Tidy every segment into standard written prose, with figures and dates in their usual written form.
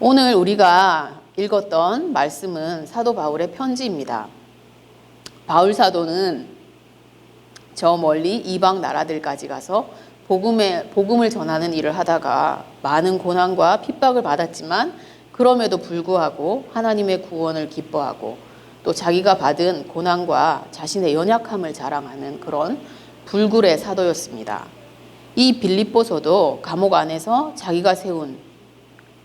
오늘 우리가 읽었던 말씀은 사도 바울의 편지입니다. 바울 사도는 저 멀리 이방 나라들까지 가서 복음을 전하는 일을 하다가 많은 고난과 핍박을 받았지만 그럼에도 불구하고 하나님의 구원을 기뻐하고 또 자기가 받은 고난과 자신의 연약함을 자랑하는 그런 불굴의 사도였습니다. 이 빌립보서도 감옥 안에서 자기가 세운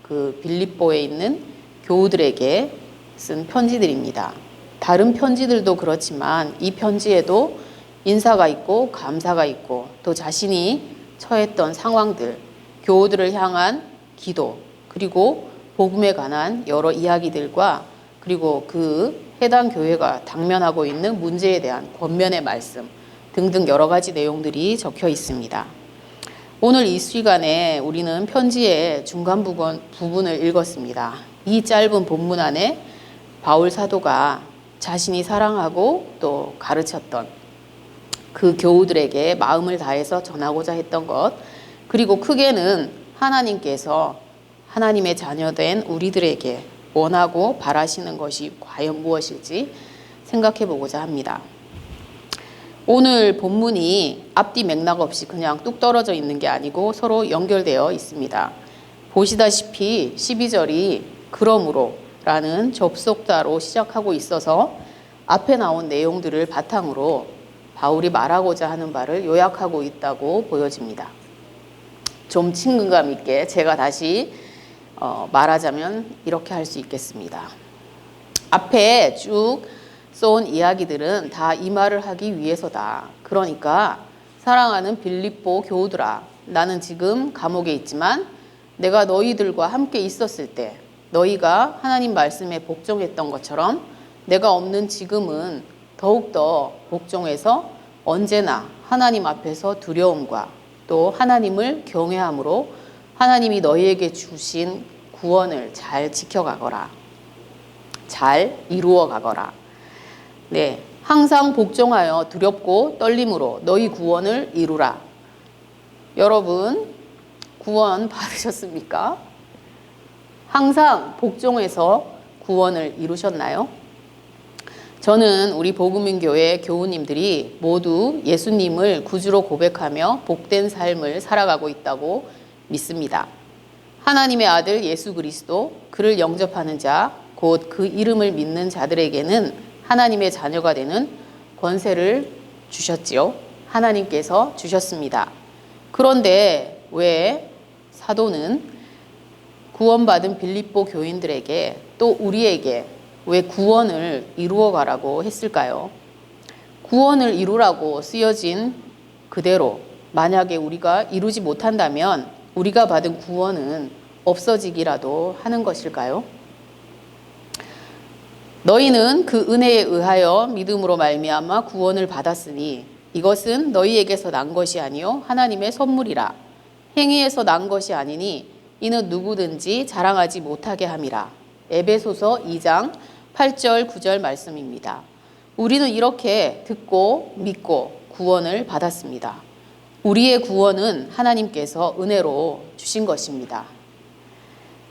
그 빌립보에 있는 교우들에게 쓴 편지들입니다. 다른 편지들도 그렇지만 이 편지에도 인사가 있고 감사가 있고 또 자신이 처했던 상황들, 교우들을 향한 기도, 그리고 복음에 관한 여러 이야기들과 그리고 그 해당 교회가 당면하고 있는 문제에 대한 권면의 말씀 등등 여러 가지 내용들이 적혀 있습니다. 오늘 이 시간에 우리는 편지의 중간 부분을 읽었습니다. 이 짧은 본문 안에 바울 사도가 자신이 사랑하고 또 가르쳤던 그 교우들에게 마음을 다해서 전하고자 했던 것, 그리고 크게는 하나님께서 하나님의 자녀된 우리들에게 원하고 바라시는 것이 과연 무엇일지 생각해 보고자 합니다. 오늘 본문이 앞뒤 맥락 없이 그냥 뚝 떨어져 있는 게 아니고 서로 연결되어 있습니다. 보시다시피 12절이 그러므로 라는 접속사로 시작하고 있어서 앞에 나온 내용들을 바탕으로 바울이 말하고자 하는 바를 요약하고 있다고 보여집니다. 좀 친근감 있게 제가 다시 말하자면 이렇게 할 수 있겠습니다. 앞에 쭉 써온 이야기들은 다 이 말을 하기 위해서다. 그러니까 사랑하는 빌립보 교우들아, 나는 지금 감옥에 있지만 내가 너희들과 함께 있었을 때 너희가 하나님 말씀에 복종했던 것처럼 내가 없는 지금은 더욱더 복종해서 언제나 하나님 앞에서 두려움과 또 하나님을 경외함으로 하나님이 너희에게 주신 구원을 잘 지켜가거라. 잘 이루어 가거라. 네, 항상 복종하여 두렵고 떨림으로 너희 구원을 이루라. 여러분, 구원 받으셨습니까? 항상 복종해서 구원을 이루셨나요? 저는 우리 복음인교회 교우님들이 모두 예수님을 구주로 고백하며 복된 삶을 살아가고 있다고 믿습니다. 하나님의 아들 예수 그리스도, 그를 영접하는 자, 곧 그 이름을 믿는 자들에게는 하나님의 자녀가 되는 권세를 주셨지요. 하나님께서 주셨습니다. 그런데 왜 사도는 구원받은 빌립보 교인들에게 또 우리에게 왜 구원을 이루어 가라고 했을까요? 구원을 이루라고 쓰여진 그대로 만약에 우리가 이루지 못한다면 우리가 받은 구원은 없어지기라도 하는 것일까요? 너희는 그 은혜에 의하여 믿음으로 말미암아 구원을 받았으니 이것은 너희에게서 난 것이 아니요 하나님의 선물이라. 행위에서 난 것이 아니니 이는 누구든지 자랑하지 못하게 함이라. 에베소서 2장 8절 9절 말씀입니다. 우리는 이렇게 듣고 믿고 구원을 받았습니다. 우리의 구원은 하나님께서 은혜로 주신 것입니다.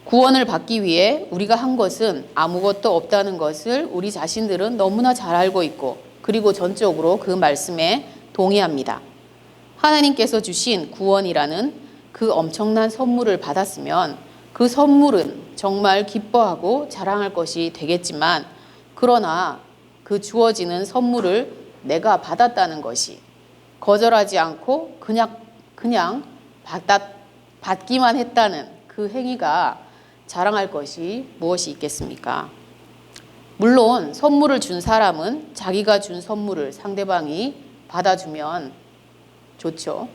구원을 받기 위해 우리가 한 것은 아무것도 없다는 것을 우리 자신들은 너무나 잘 알고 있고 그리고 전적으로 그 말씀에 동의합니다. 하나님께서 주신 구원이라는 그 엄청난 선물을 받았으면 그 선물은 정말 기뻐하고 자랑할 것이 되겠지만 그러나 그 주어지는 선물을 내가 받았다는 것이 거절하지 않고 그냥 받기만 했다는 그 행위가 자랑할 것이 무엇이 있겠습니까? 물론 선물을 준 사람은 자기가 준 선물을 상대방이 받아주면 좋죠.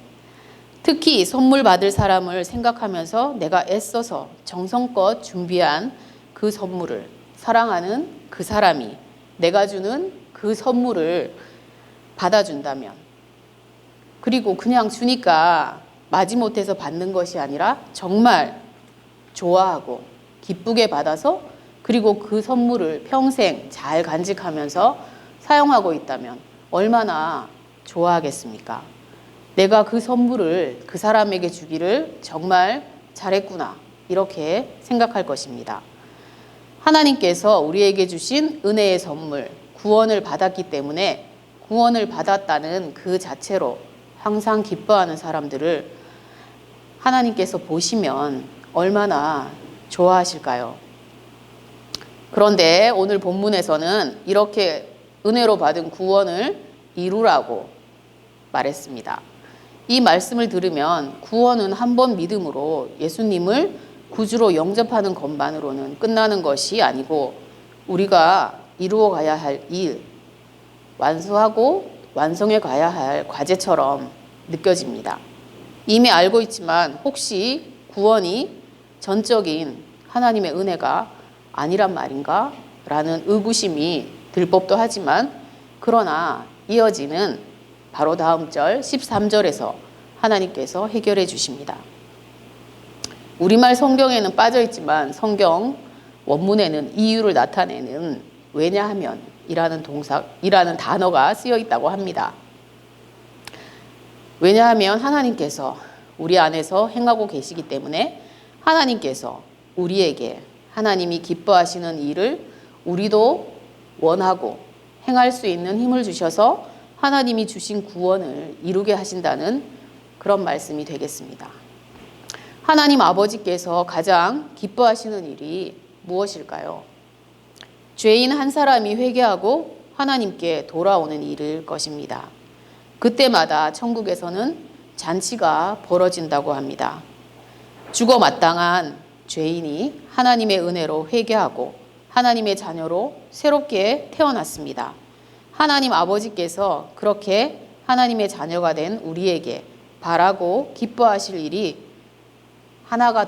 특히 선물 받을 사람을 생각하면서 내가 애써서 정성껏 준비한 그 선물을 사랑하는 그 사람이 내가 주는 그 선물을 받아준다면, 그리고 그냥 주니까 마지못해서 받는 것이 아니라 정말 좋아하고 기쁘게 받아서 그리고 그 선물을 평생 잘 간직하면서 사용하고 있다면 얼마나 좋아하겠습니까? 내가 그 선물을 그 사람에게 주기를 정말 잘했구나. 이렇게 생각할 것입니다. 하나님께서 우리에게 주신 은혜의 선물, 구원을 받았기 때문에 구원을 받았다는 그 자체로 항상 기뻐하는 사람들을 하나님께서 보시면 얼마나 좋아하실까요? 그런데 오늘 본문에서는 이렇게 은혜로 받은 구원을 이루라고 말했습니다. 이 말씀을 들으면 구원은 한 번 믿음으로 예수님을 구주로 영접하는 것만으로는 끝나는 것이 아니고 우리가 이루어 가야 할 일, 완수하고 완성해 가야 할 과제처럼 느껴집니다. 이미 알고 있지만 혹시 구원이 전적인 하나님의 은혜가 아니란 말인가? 라는 의구심이 들 법도 하지만 그러나 이어지는 바로 다음 절 13절에서 하나님께서 해결해 주십니다. 우리말 성경에는 빠져 있지만 성경 원문에는 이유를 나타내는 왜냐하면 이라는 단어가 쓰여 있다고 합니다. 왜냐하면 하나님께서 우리 안에서 행하고 계시기 때문에 하나님께서 우리에게 하나님이 기뻐하시는 일을 우리도 원하고 행할 수 있는 힘을 주셔서 하나님이 주신 구원을 이루게 하신다는 그런 말씀이 되겠습니다. 하나님 아버지께서 가장 기뻐하시는 일이 무엇일까요? 죄인 한 사람이 회개하고 하나님께 돌아오는 일일 것입니다. 그때마다 천국에서는 잔치가 벌어진다고 합니다. 죽어 마땅한 죄인이 하나님의 은혜로 회개하고 하나님의 자녀로 새롭게 태어났습니다. 하나님 아버지께서 그렇게 하나님의 자녀가 된 우리에게 바라고 기뻐하실 일이 하나가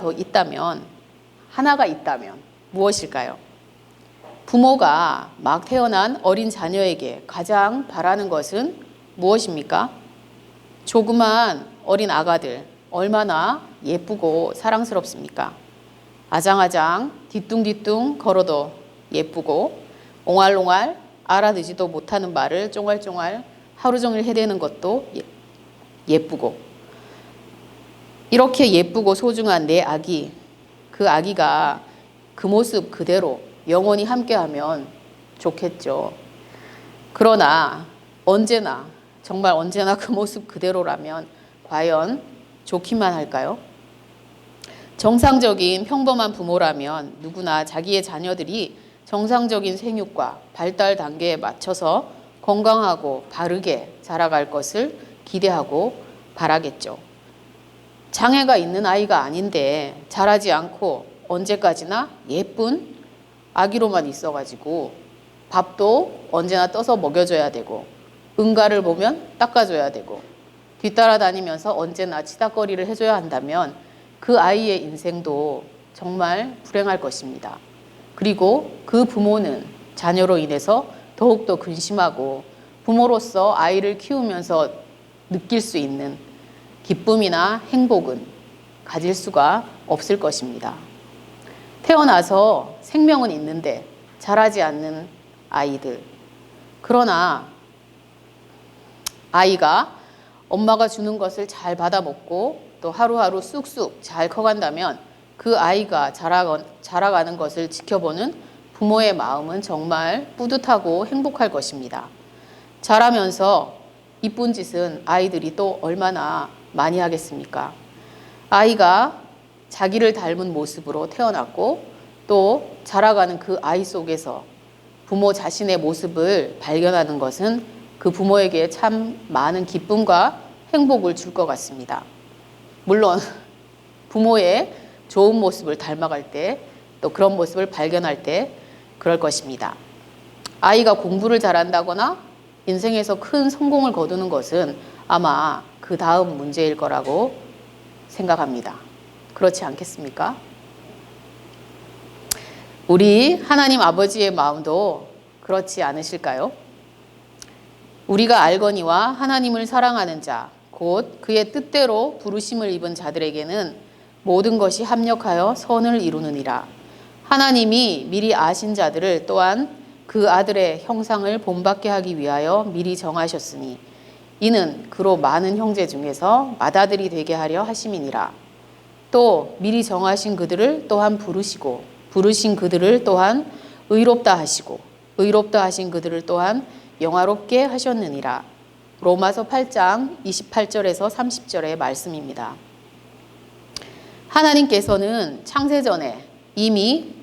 있다면 무엇일까요? 부모가 막 태어난 어린 자녀에게 가장 바라는 것은 무엇입니까? 조그만 어린 아가들 얼마나 예쁘고 사랑스럽습니까? 아장아장 뒤뚱뒤뚱 걸어도 예쁘고 옹알옹알 알아듣지도 못하는 말을 쫑알쫑알 하루 종일 해대는 것도 예쁘고 이렇게 예쁘고 소중한 내 아기, 그 아기가 그 모습 그대로 영원히 함께하면 좋겠죠. 그러나 정말 언제나 그 모습 그대로라면 과연 좋기만 할까요? 정상적인 평범한 부모라면 누구나 자기의 자녀들이 정상적인 생육과 발달 단계에 맞춰서 건강하고 바르게 자라갈 것을 기대하고 바라겠죠. 장애가 있는 아이가 아닌데 자라지 않고 언제까지나 예쁜 아기로만 있어가지고 밥도 언제나 떠서 먹여줘야 되고 응가를 보면 닦아줘야 되고 뒤따라 다니면서 언제나 치닥거리를 해줘야 한다면 그 아이의 인생도 정말 불행할 것입니다. 그리고 그 부모는 자녀로 인해서 더욱더 근심하고 부모로서 아이를 키우면서 느낄 수 있는 기쁨이나 행복은 가질 수가 없을 것입니다. 태어나서 생명은 있는데 자라지 않는 아이들. 그러나 아이가 엄마가 주는 것을 잘 받아먹고 또 하루하루 쑥쑥 잘 커간다면 그 아이가 자라가는 것을 지켜보는 부모의 마음은 정말 뿌듯하고 행복할 것입니다. 자라면서 이쁜 짓은 아이들이 또 얼마나 많이 하겠습니까? 아이가 자기를 닮은 모습으로 태어났고 또 자라가는 그 아이 속에서 부모 자신의 모습을 발견하는 것은 그 부모에게 참 많은 기쁨과 행복을 줄 것 같습니다. 물론 부모의 좋은 모습을 닮아갈 때 또 그런 모습을 발견할 때 그럴 것입니다. 아이가 공부를 잘한다거나 인생에서 큰 성공을 거두는 것은 아마 그 다음 문제일 거라고 생각합니다. 그렇지 않겠습니까? 우리 하나님 아버지의 마음도 그렇지 않으실까요? 우리가 알거니와 하나님을 사랑하는 자, 곧 그의 뜻대로 부르심을 입은 자들에게는 모든 것이 합력하여 선을 이루느니라. 하나님이 미리 아신 자들을 또한 그 아들의 형상을 본받게 하기 위하여 미리 정하셨으니 이는 그로 많은 형제 중에서 맏아들이 되게 하려 하심이니라. 또 미리 정하신 그들을 또한 부르시고 부르신 그들을 또한 의롭다 하시고 의롭다 하신 그들을 또한 영화롭게 하셨느니라. 로마서 8장 28절에서 30절의 말씀입니다. 하나님께서는 창세전에 이미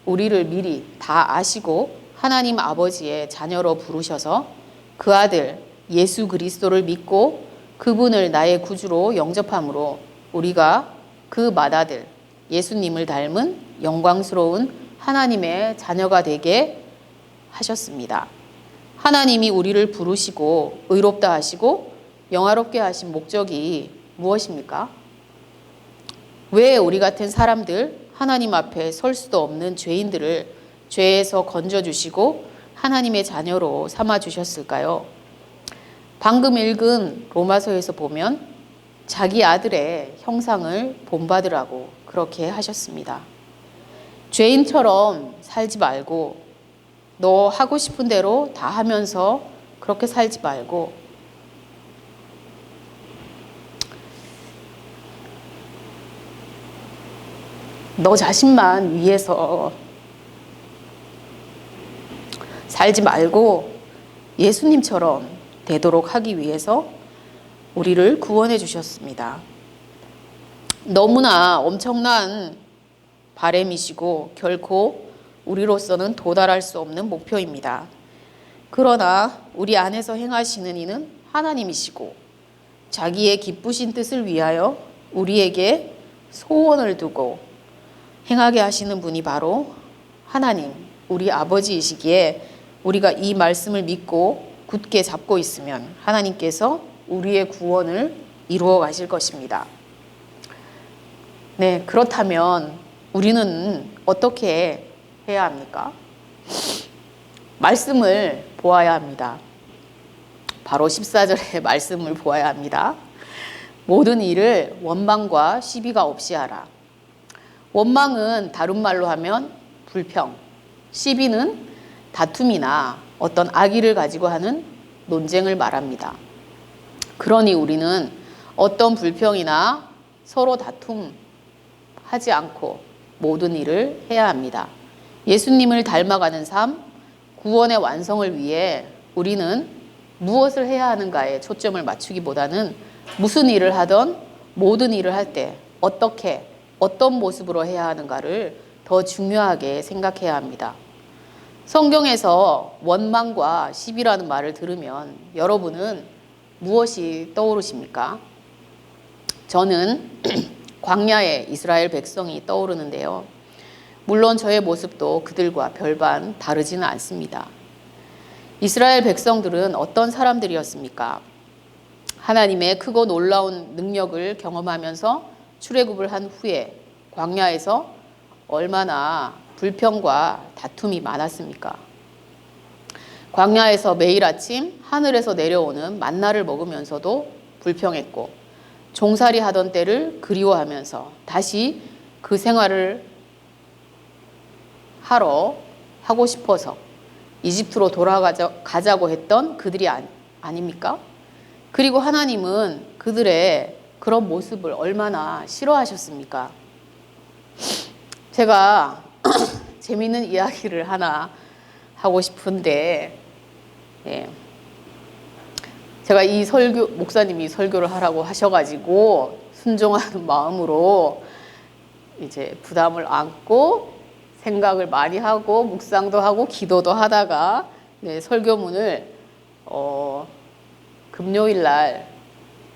우리를 미리 다 아시고 하나님 아버지의 자녀로 부르셔서 그 아들 예수 그리스도를 믿고 그분을 나의 구주로 영접함으로 우리가 그 맏아들 예수님을 닮은 영광스러운 하나님의 자녀가 되게 하셨습니다. 하나님이 우리를 부르시고 의롭다 하시고 영화롭게 하신 목적이 무엇입니까? 왜 우리 같은 사람들, 하나님 앞에 설 수도 없는 죄인들을 죄에서 건져주시고 하나님의 자녀로 삼아주셨을까요? 방금 읽은 로마서에서 보면 자기 아들의 형상을 본받으라고 그렇게 하셨습니다. 죄인처럼 살지 말고 너 하고 싶은 대로 다 하면서 그렇게 살지 말고 너 자신만 위해서 살지 말고 예수님처럼 되도록 하기 위해서 우리를 구원해 주셨습니다. 너무나 엄청난 바람이시고 결코 우리로서는 도달할 수 없는 목표입니다. 그러나 우리 안에서 행하시는 이는 하나님이시고 자기의 기쁘신 뜻을 위하여 우리에게 소원을 두고 행하게 하시는 분이 바로 하나님, 우리 아버지이시기에 우리가 이 말씀을 믿고 굳게 잡고 있으면 하나님께서 우리의 구원을 이루어 가실 것입니다. 네, 그렇다면 우리는 어떻게 해야 합니까? 말씀을 보아야 합니다. 바로 14절의 말씀을 보아야 합니다. 모든 일을 원망과 시비가 없이 하라. 원망은 다른 말로 하면 불평, 시비는 다툼이나 어떤 악의를 가지고 하는 논쟁을 말합니다. 그러니 우리는 어떤 불평이나 서로 다툼하지 않고 모든 일을 해야 합니다. 예수님을 닮아가는 삶, 구원의 완성을 위해 우리는 무엇을 해야 하는가에 초점을 맞추기보다는 무슨 일을 하던 모든 일을 할 때 어떻게 어떤 모습으로 해야 하는가를 더 중요하게 생각해야 합니다. 성경에서 원망과 시비라는 말을 들으면 여러분은 무엇이 떠오르십니까? 저는 광야의 이스라엘 백성이 떠오르는데요. 물론 저의 모습도 그들과 별반 다르지는 않습니다. 이스라엘 백성들은 어떤 사람들이었습니까? 하나님의 크고 놀라운 능력을 경험하면서 출애굽을 한 후에 광야에서 얼마나 불평과 다툼이 많았습니까? 광야에서 매일 아침 하늘에서 내려오는 만나를 먹으면서도 불평했고 종살이 하던 때를 그리워하면서 다시 그 생활을 하고 싶어서 이집트로 돌아가자고 했던 그들이 아닙니까? 그리고 하나님은 그들의 그런 모습을 얼마나 싫어하셨습니까? 제가 재미있는 이야기를 하나 하고 싶은데, 제가 이 목사님이 설교를 하라고 하셔가지고 순종하는 마음으로 이제 부담을 안고 생각을 많이 하고 묵상도 하고 기도도 하다가 설교문을 금요일 날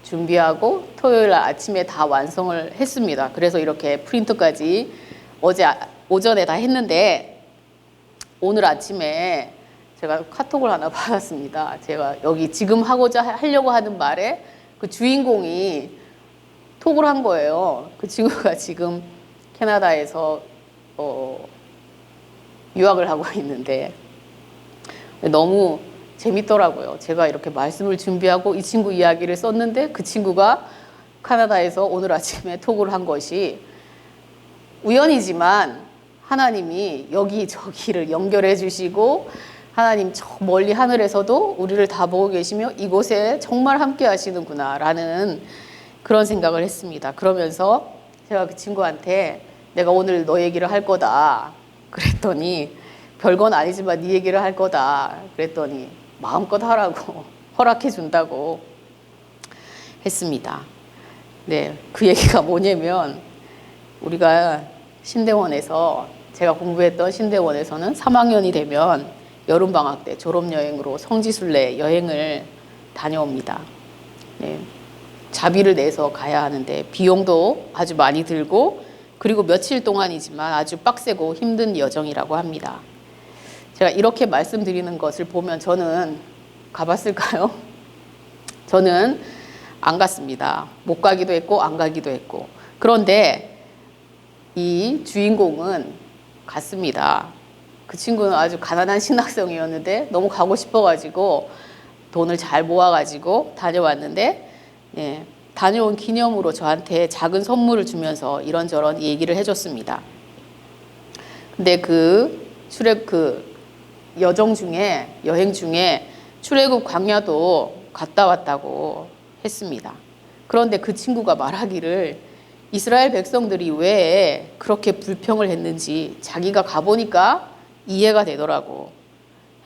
준비하고 토요일 날 아침에 다 완성을 했습니다. 그래서 이렇게 프린트까지 어제 오전에 다 했는데 오늘 아침에 제가 카톡을 하나 받았습니다. 제가 여기 지금 하려고 하는 말에 그 주인공이 톡을 한 거예요. 그 친구가 지금 캐나다에서 유학을 하고 있는데 너무 재밌더라고요. 제가 이렇게 말씀을 준비하고 이 친구 이야기를 썼는데 그 친구가 캐나다에서 오늘 아침에 톡을 한 것이 우연이지만 하나님이 여기저기를 연결해 주시고 하나님 저 멀리 하늘에서도 우리를 다 보고 계시며 이곳에 정말 함께 하시는구나 라는 그런 생각을 했습니다. 그러면서 제가 그 친구한테 내가 오늘 너 얘기를 할 거다 그랬더니 별건 아니지만 네 얘기를 할 거다 그랬더니 마음껏 하라고 허락해 준다고 했습니다. 네, 그 얘기가 뭐냐면 우리가 신대원에서 제가 공부했던 신대원에서는 3학년이 되면 여름방학 때 졸업여행으로 성지순례 여행을 다녀옵니다. 네, 자비를 내서 가야 하는데 비용도 아주 많이 들고 그리고 며칠 동안이지만 아주 빡세고 힘든 여정이라고 합니다. 제가 이렇게 말씀드리는 것을 보면 저는 가봤을까요? 저는 안 갔습니다. 못 가기도 했고 안 가기도 했고. 그런데 이 주인공은 갔습니다. 그 친구는 아주 가난한 신학생이었는데 너무 가고 싶어가지고 돈을 잘 모아가지고 다녀왔는데 네, 다녀온 기념으로 저한테 작은 선물을 주면서 이런저런 얘기를 해줬습니다. 근데 그 여행 중에 출애굽 광야도 갔다 왔다고 했습니다. 그런데 그 친구가 말하기를 이스라엘 백성들이 왜 그렇게 불평을 했는지 자기가 가보니까 이해가 되더라고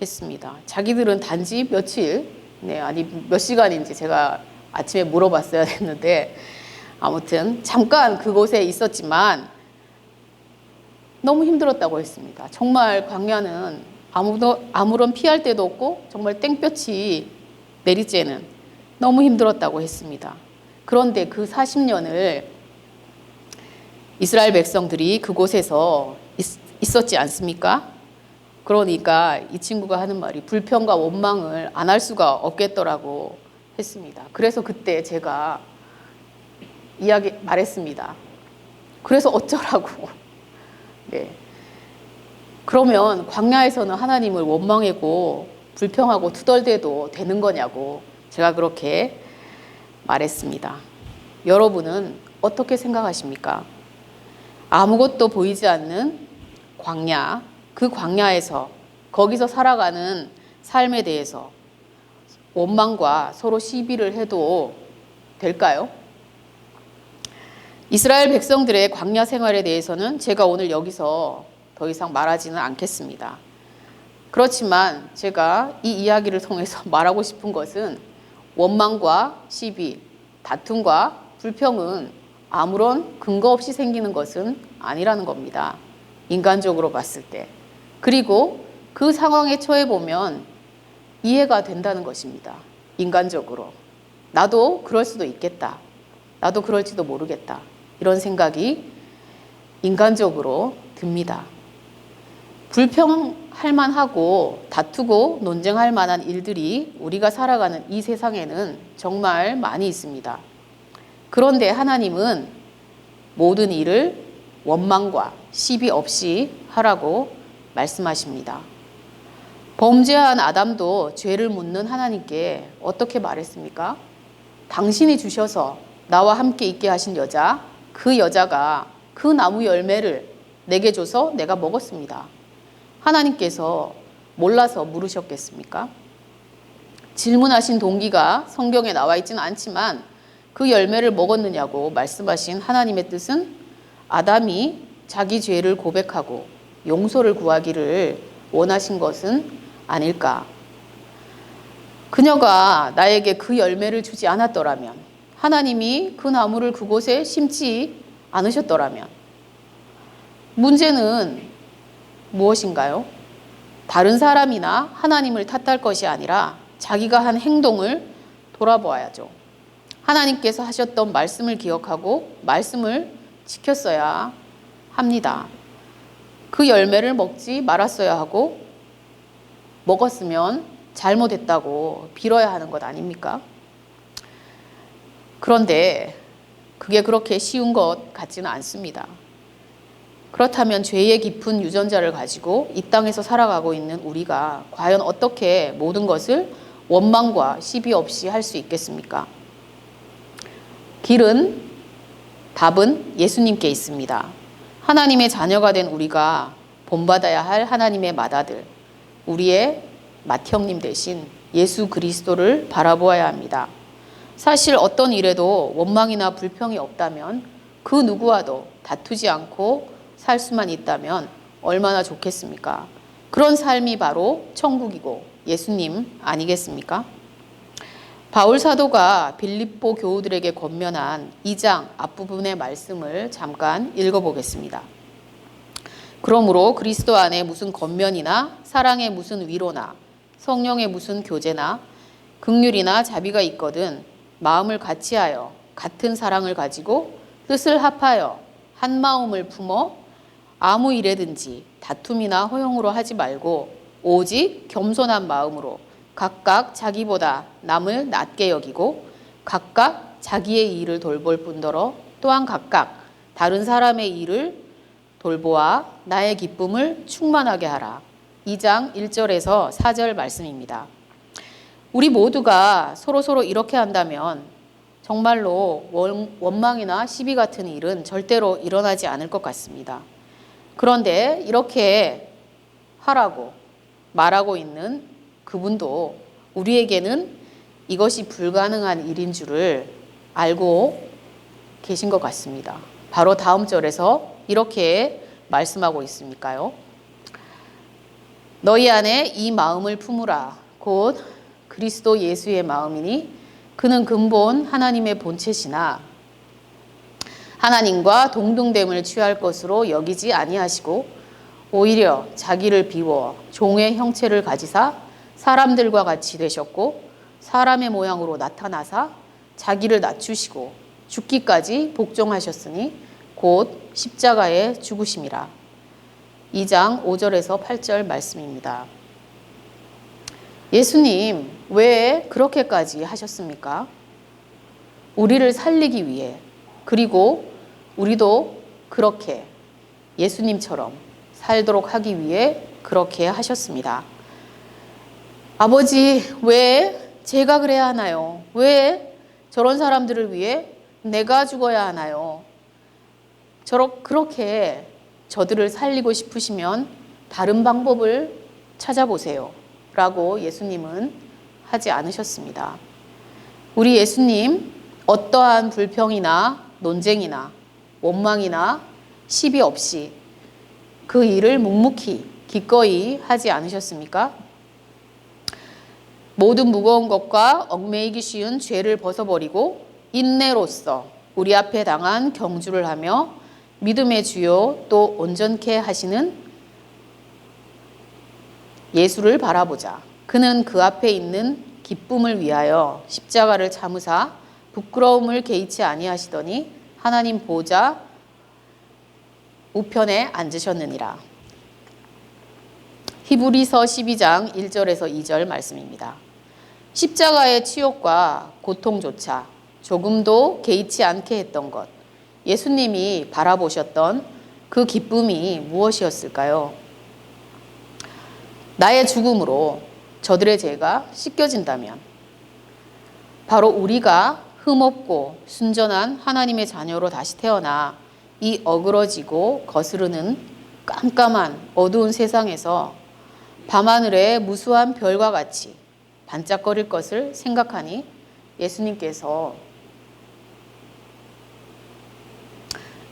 했습니다. 자기들은 단지 며칠, 아니 몇 시간인지 제가 아침에 물어봤어야 했는데 아무튼 잠깐 그곳에 있었지만 너무 힘들었다고 했습니다. 정말 광야는 아무런 피할 데도 없고 정말 땡볕이 내리쬐는 너무 힘들었다고 했습니다. 그런데 그 40년을 이스라엘 백성들이 그곳에서 있었지 않습니까? 그러니까 이 친구가 하는 말이 불평과 원망을 안 할 수가 없겠더라고 했습니다. 그래서 그때 제가 말했습니다. 그래서 어쩌라고. 네. 그러면 광야에서는 하나님을 원망하고 불평하고 투덜대도 되는 거냐고 제가 그렇게 말했습니다. 여러분은 어떻게 생각하십니까? 아무것도 보이지 않는 광야, 그 광야에서 거기서 살아가는 삶에 대해서 원망과 서로 시비를 해도 될까요? 이스라엘 백성들의 광야 생활에 대해서는 제가 오늘 여기서 더 이상 말하지는 않겠습니다. 그렇지만 제가 이 이야기를 통해서 말하고 싶은 것은 원망과 시비, 다툼과 불평은 아무런 근거 없이 생기는 것은 아니라는 겁니다. 인간적으로 봤을 때. 그리고 그 상황에 처해 보면 이해가 된다는 것입니다. 인간적으로. 나도 그럴 수도 있겠다. 나도 그럴지도 모르겠다. 이런 생각이 인간적으로 듭니다. 불평할 만하고 다투고 논쟁할 만한 일들이 우리가 살아가는 이 세상에는 정말 많이 있습니다. 그런데 하나님은 모든 일을 원망과 시비 없이 하라고 말씀하십니다. 범죄한 아담도 죄를 묻는 하나님께 어떻게 말했습니까? 당신이 주셔서 나와 함께 있게 하신 여자, 그 여자가 그 나무 열매를 내게 줘서 내가 먹었습니다. 하나님께서 몰라서 물으셨겠습니까? 질문하신 동기가 성경에 나와 있지는 않지만 그 열매를 먹었느냐고 말씀하신 하나님의 뜻은 아담이 자기 죄를 고백하고 용서를 구하기를 원하신 것은 아닐까. 그녀가 나에게 그 열매를 주지 않았더라면, 하나님이 그 나무를 그곳에 심지 않으셨더라면, 문제는 무엇인가요? 다른 사람이나 하나님을 탓할 것이 아니라 자기가 한 행동을 돌아보아야죠. 하나님께서 하셨던 말씀을 기억하고 말씀을 지켰어야 합니다. 그 열매를 먹지 말았어야 하고 먹었으면 잘못했다고 빌어야 하는 것 아닙니까? 그런데 그게 그렇게 쉬운 것 같지는 않습니다. 그렇다면 죄의 깊은 유전자를 가지고 이 땅에서 살아가고 있는 우리가 과연 어떻게 모든 것을 원망과 시비 없이 할 수 있겠습니까? 답은 예수님께 있습니다. 하나님의 자녀가 된 우리가 본받아야 할 하나님의 맏아들, 우리의 맏형님 대신 예수 그리스도를 바라보아야 합니다. 사실 어떤 일에도 원망이나 불평이 없다면 그 누구와도 다투지 않고 살 수만 있다면 얼마나 좋겠습니까? 그런 삶이 바로 천국이고 예수님 아니겠습니까? 바울 사도가 빌립보 교우들에게 권면한 2장 앞부분의 말씀을 잠깐 읽어보겠습니다. 그러므로 그리스도 안에 무슨 권면이나 사랑의 무슨 위로나 성령의 무슨 교제나 긍휼이나 자비가 있거든 마음을 같이하여 같은 사랑을 가지고 뜻을 합하여 한 마음을 품어 아무 일에든지 다툼이나 허용으로 하지 말고 오직 겸손한 마음으로 각각 자기보다 남을 낮게 여기고 각각 자기의 일을 돌볼 뿐더러 또한 각각 다른 사람의 일을 돌보아 나의 기쁨을 충만하게 하라. 2장 1절에서 4절 말씀입니다. 우리 모두가 서로 이렇게 한다면 정말로 원망이나 시비 같은 일은 절대로 일어나지 않을 것 같습니다. 그런데 이렇게 하라고 말하고 있는 그분도 우리에게는 이것이 불가능한 일인 줄을 알고 계신 것 같습니다. 바로 다음 절에서 이렇게 말씀하고 있으니까요. 너희 안에 이 마음을 품으라. 곧 그리스도 예수의 마음이니 그는 근본 하나님의 본체시나 하나님과 동등됨을 취할 것으로 여기지 아니하시고 오히려 자기를 비워 종의 형체를 가지사 사람들과 같이 되셨고 사람의 모양으로 나타나사 자기를 낮추시고 죽기까지 복종하셨으니 곧 십자가에 죽으심이라. 2장 5절에서 8절 말씀입니다. 예수님 왜 그렇게까지 하셨습니까? 우리를 살리기 위해, 그리고 우리도 그렇게 예수님처럼 살도록 하기 위해 그렇게 하셨습니다. 아버지, 왜 제가 그래야 하나요? 왜 저런 사람들을 위해 내가 죽어야 하나요? 그렇게 저들을 살리고 싶으시면 다른 방법을 찾아보세요. 라고 예수님은 하지 않으셨습니다. 우리 예수님 어떠한 불평이나 논쟁이나 원망이나 시비 없이 그 일을 묵묵히 기꺼이 하지 않으셨습니까? 모든 무거운 것과 얽매이기 쉬운 죄를 벗어버리고 인내로써 우리 앞에 당한 경주를 하며 믿음의 주요 또 온전케 하시는 예수를 바라보자. 그는 그 앞에 있는 기쁨을 위하여 십자가를 참으사 부끄러움을 개의치 아니하시더니 하나님 보좌 우편에 앉으셨느니라. 히브리서 12장 1절에서 2절 말씀입니다. 십자가의 치욕과 고통조차 조금도 개의치 않게 했던 것, 예수님이 바라보셨던 그 기쁨이 무엇이었을까요? 나의 죽음으로 저들의 죄가 씻겨진다면 바로 우리가 흠없고 순전한 하나님의 자녀로 다시 태어나 이 어그러지고 거스르는 깜깜한 어두운 세상에서 밤하늘의 무수한 별과 같이 반짝거릴 것을 생각하니 예수님께서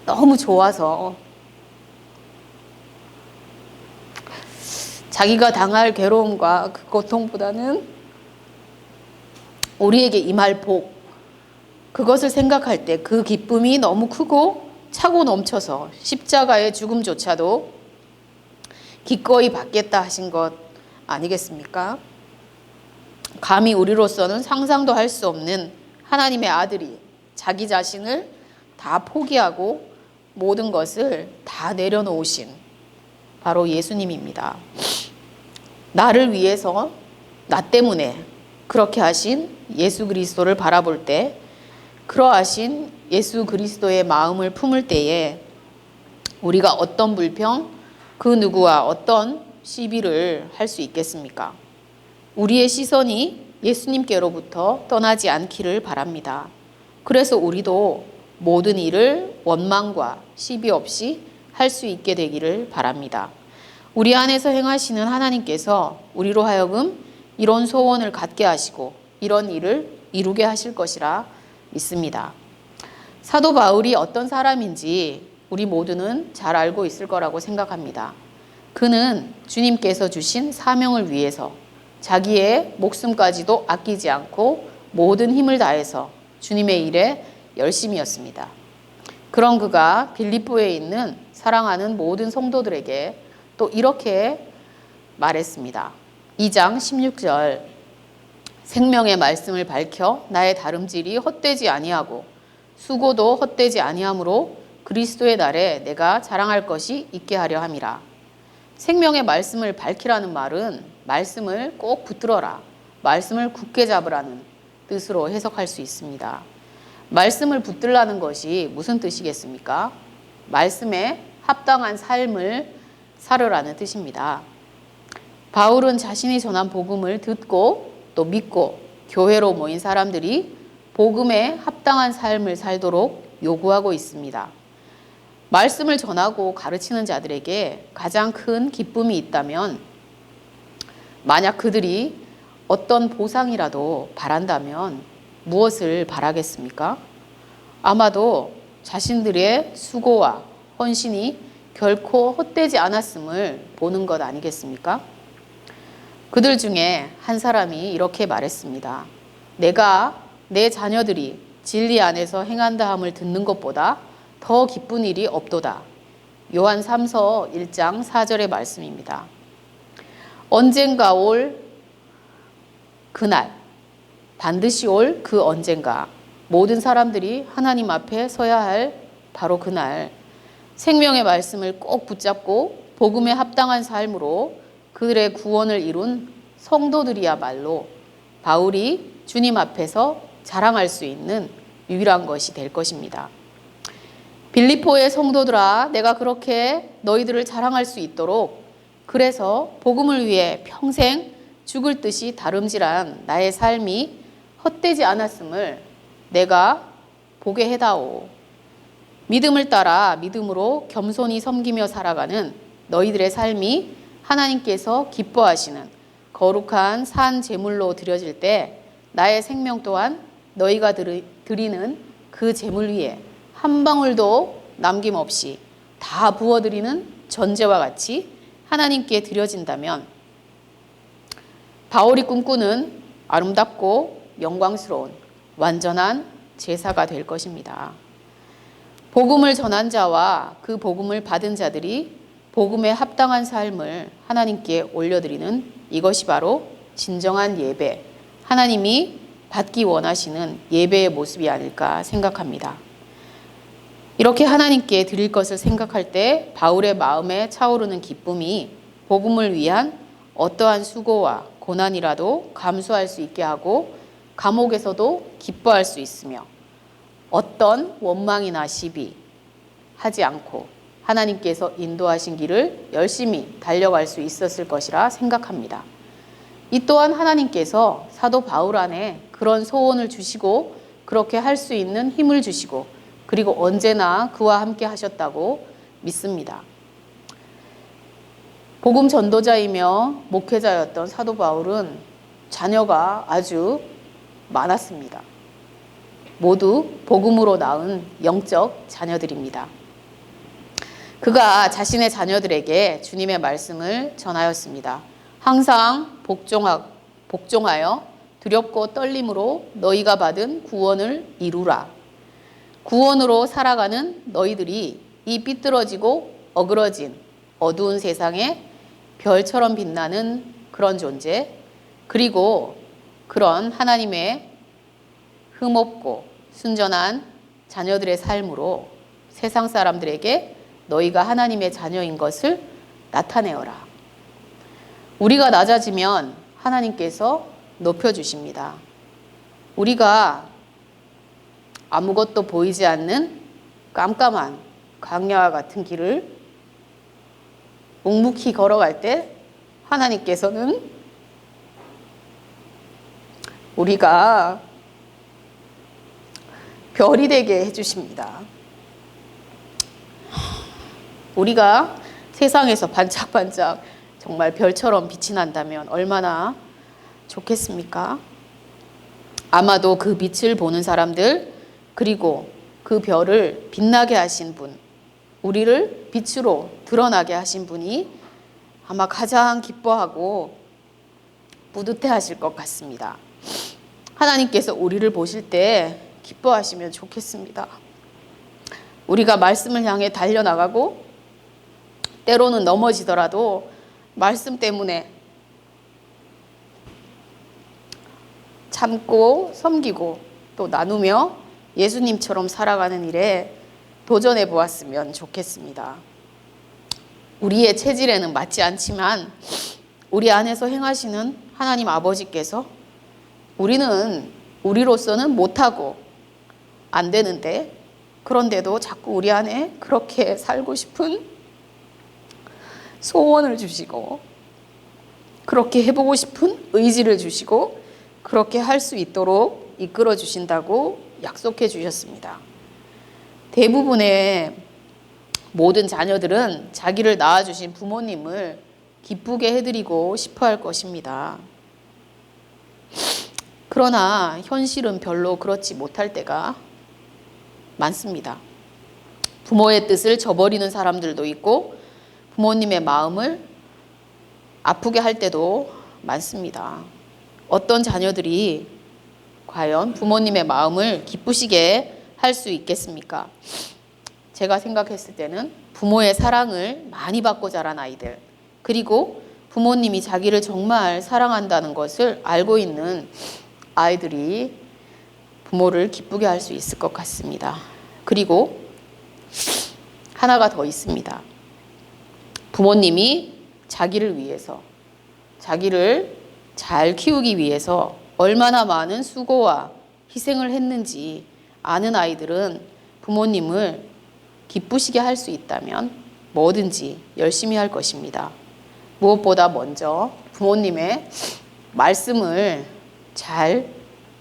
너무 좋아서 자기가 당할 괴로움과 그 고통보다는 우리에게 임할 복, 그것을 생각할 때 그 기쁨이 너무 크고 차고 넘쳐서 십자가의 죽음조차도 기꺼이 받겠다 하신 것 아니겠습니까? 감히 우리로서는 상상도 할 수 없는 하나님의 아들이 자기 자신을 다 포기하고 모든 것을 다 내려놓으신 바로 예수님입니다. 나를 위해서, 나 때문에 그렇게 하신 예수 그리스도를 바라볼 때, 그러하신 예수 그리스도의 마음을 품을 때에 우리가 어떤 불평, 그 누구와 어떤 시비를 할 수 있겠습니까? 우리의 시선이 예수님께로부터 떠나지 않기를 바랍니다. 그래서 우리도 모든 일을 원망과 시비 없이 할 수 있게 되기를 바랍니다. 우리 안에서 행하시는 하나님께서 우리로 하여금 이런 소원을 갖게 하시고 이런 일을 이루게 하실 것이라 믿습니다. 사도 바울이 어떤 사람인지 우리 모두는 잘 알고 있을 거라고 생각합니다. 그는 주님께서 주신 사명을 위해서 자기의 목숨까지도 아끼지 않고 모든 힘을 다해서 주님의 일에 열심이었습니다. 그런 그가 빌립보에 있는 사랑하는 모든 성도들에게 또 이렇게 말했습니다. 2장 16절 생명의 말씀을 밝혀 나의 다름질이 헛되지 아니하고 수고도 헛되지 아니하므로 그리스도의 날에 내가 자랑할 것이 있게 하려 함이라. 생명의 말씀을 밝히라는 말은 말씀을 꼭 붙들어라, 말씀을 굳게 잡으라는 뜻으로 해석할 수 있습니다. 말씀을 붙들라는 것이 무슨 뜻이겠습니까? 말씀에 합당한 삶을 살으라는 뜻입니다. 바울은 자신이 전한 복음을 듣고 또 믿고 교회로 모인 사람들이 복음에 합당한 삶을 살도록 요구하고 있습니다. 말씀을 전하고 가르치는 자들에게 가장 큰 기쁨이 있다면 만약 그들이 어떤 보상이라도 바란다면 무엇을 바라겠습니까? 아마도 자신들의 수고와 헌신이 결코 헛되지 않았음을 보는 것 아니겠습니까? 그들 중에 한 사람이 이렇게 말했습니다. 내가 내 자녀들이 진리 안에서 행한다함을 듣는 것보다 더 기쁜 일이 없도다. 요한 3서 1장 4절의 말씀입니다. 언젠가 올 그날, 반드시 올 그 언젠가, 모든 사람들이 하나님 앞에 서야 할 바로 그날, 생명의 말씀을 꼭 붙잡고 복음에 합당한 삶으로 그들의 구원을 이룬 성도들이야말로 바울이 주님 앞에서 자랑할 수 있는 유일한 것이 될 것입니다. 빌립보의 성도들아, 내가 그렇게 너희들을 자랑할 수 있도록 그래서 복음을 위해 평생 죽을 듯이 다름질한 나의 삶이 헛되지 않았음을 내가 보게 해다오. 믿음을 따라 믿음으로 겸손히 섬기며 살아가는 너희들의 삶이 하나님께서 기뻐하시는 거룩한 산 제물로 드려질 때 나의 생명 또한 너희가 드리는 그 제물 위에 한 방울도 남김없이 다 부어드리는 전제와 같이 하나님께 드려진다면 바울이 꿈꾸는 아름답고 영광스러운 완전한 제사가 될 것입니다. 복음을 전한 자와 그 복음을 받은 자들이 복음에 합당한 삶을 하나님께 올려드리는 이것이 바로 진정한 예배, 하나님이 받기 원하시는 예배의 모습이 아닐까 생각합니다. 이렇게 하나님께 드릴 것을 생각할 때 바울의 마음에 차오르는 기쁨이 복음을 위한 어떠한 수고와 고난이라도 감수할 수 있게 하고 감옥에서도 기뻐할 수 있으며 어떤 원망이나 시비 하지 않고 하나님께서 인도하신 길을 열심히 달려갈 수 있었을 것이라 생각합니다. 이 또한 하나님께서 사도 바울 안에 그런 소원을 주시고 그렇게 할 수 있는 힘을 주시고 그리고 언제나 그와 함께 하셨다고 믿습니다. 복음 전도자이며 목회자였던 사도 바울은 자녀가 아주 많았습니다. 모두 복음으로 낳은 영적 자녀들입니다. 그가 자신의 자녀들에게 주님의 말씀을 전하였습니다. 항상 복종하여 두렵고 떨림으로 너희가 받은 구원을 이루라. 구원으로 살아가는 너희들이 이 삐뚤어지고 어그러진 어두운 세상에 별처럼 빛나는 그런 존재, 그리고 그런 하나님의 흠없고 순전한 자녀들의 삶으로 세상 사람들에게 너희가 하나님의 자녀인 것을 나타내어라. 우리가 낮아지면 하나님께서 높여주십니다. 우리가 아무것도 보이지 않는 깜깜한 광야와 같은 길을 묵묵히 걸어갈 때 하나님께서는 우리가 별이 되게 해주십니다. 우리가 세상에서 반짝반짝 정말 별처럼 빛이 난다면 얼마나 좋겠습니까? 아마도 그 빛을 보는 사람들, 그리고 그 별을 빛나게 하신 분, 우리를 빛으로 드러나게 하신 분이 아마 가장 기뻐하고 뿌듯해 하실 것 같습니다. 하나님께서 우리를 보실 때 기뻐하시면 좋겠습니다. 우리가 말씀을 향해 달려나가고 때로는 넘어지더라도 말씀 때문에 참고 섬기고 또 나누며 예수님처럼 살아가는 일에 도전해 보았으면 좋겠습니다. 우리의 체질에는 맞지 않지만 우리 안에서 행하시는 하나님 아버지께서 우리는 우리로서는 못하고 안 되는데 그런데도 자꾸 우리 안에 그렇게 살고 싶은 소원을 주시고 그렇게 해보고 싶은 의지를 주시고 그렇게 할 수 있도록 이끌어 주신다고 약속해 주셨습니다. 대부분의 모든 자녀들은 자기를 낳아주신 부모님을 기쁘게 해드리고 싶어 할 것입니다. 그러나 현실은 별로 그렇지 못할 때가 많습니다. 부모의 뜻을 저버리는 사람들도 있고 부모님의 마음을 아프게 할 때도 많습니다. 어떤 자녀들이 과연 부모님의 마음을 기쁘시게 할 수 있겠습니까? 제가 생각했을 때는 부모의 사랑을 많이 받고 자란 아이들, 그리고 부모님이 자기를 정말 사랑한다는 것을 알고 있는 아이들이 부모를 기쁘게 할 수 있을 것 같습니다. 그리고 하나가 더 있습니다. 부모님이 자기를 위해서, 자기를 잘 키우기 위해서 얼마나 많은 수고와 희생을 했는지 아는 아이들은 부모님을 기쁘시게 할 수 있다면 뭐든지 열심히 할 것입니다. 무엇보다 먼저 부모님의 말씀을 잘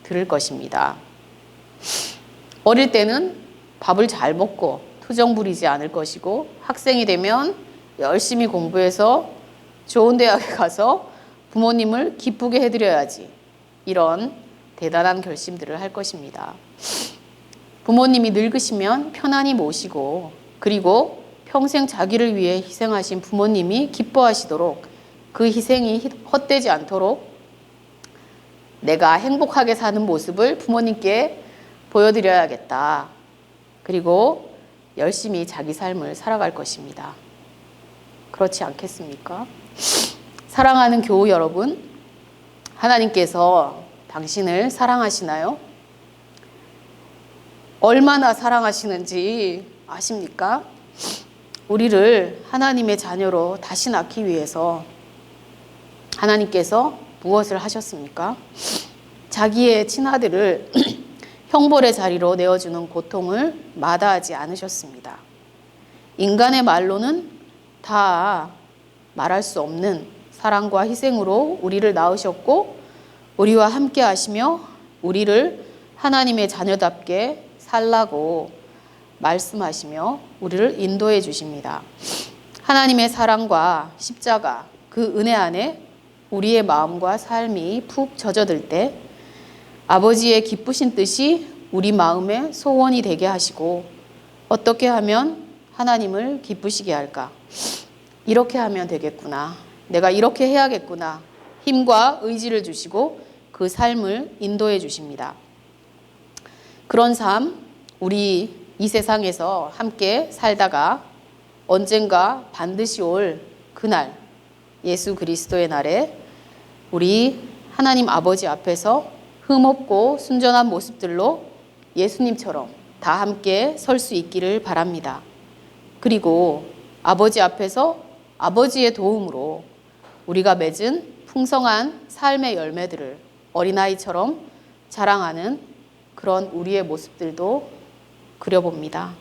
들을 것입니다. 어릴 때는 밥을 잘 먹고 투정 부리지 않을 것이고 학생이 되면 열심히 공부해서 좋은 대학에 가서 부모님을 기쁘게 해드려야지, 이런 대단한 결심들을 할 것입니다. 부모님이 늙으시면 편안히 모시고 그리고 평생 자기를 위해 희생하신 부모님이 기뻐하시도록 그 희생이 헛되지 않도록 내가 행복하게 사는 모습을 부모님께 보여드려야겠다. 그리고 열심히 자기 삶을 살아갈 것입니다. 그렇지 않겠습니까? 사랑하는 교우 여러분, 하나님께서 당신을 사랑하시나요? 얼마나 사랑하시는지 아십니까? 우리를 하나님의 자녀로 다시 낳기 위해서 하나님께서 무엇을 하셨습니까? 자기의 친아들을 형벌의 자리로 내어주는 고통을 마다하지 않으셨습니다. 인간의 말로는 다 말할 수 없는 사랑과 희생으로 우리를 낳으셨고 우리와 함께 하시며 우리를 하나님의 자녀답게 살라고 말씀하시며 우리를 인도해 주십니다. 하나님의 사랑과 십자가, 그 은혜 안에 우리의 마음과 삶이 푹 젖어들 때 아버지의 기쁘신 뜻이 우리 마음의 소원이 되게 하시고 어떻게 하면 하나님을 기쁘시게 할까? 이렇게 하면 되겠구나. 내가 이렇게 해야겠구나. 힘과 의지를 주시고 그 삶을 인도해 주십니다. 그런 삶, 우리 이 세상에서 함께 살다가 언젠가 반드시 올 그날, 예수 그리스도의 날에 우리 하나님 아버지 앞에서 흠없고 순전한 모습들로 예수님처럼 다 함께 설 수 있기를 바랍니다. 그리고 아버지 앞에서 아버지의 도움으로 우리가 맺은 풍성한 삶의 열매들을 어린아이처럼 자랑하는 그런 우리의 모습들도 그려봅니다.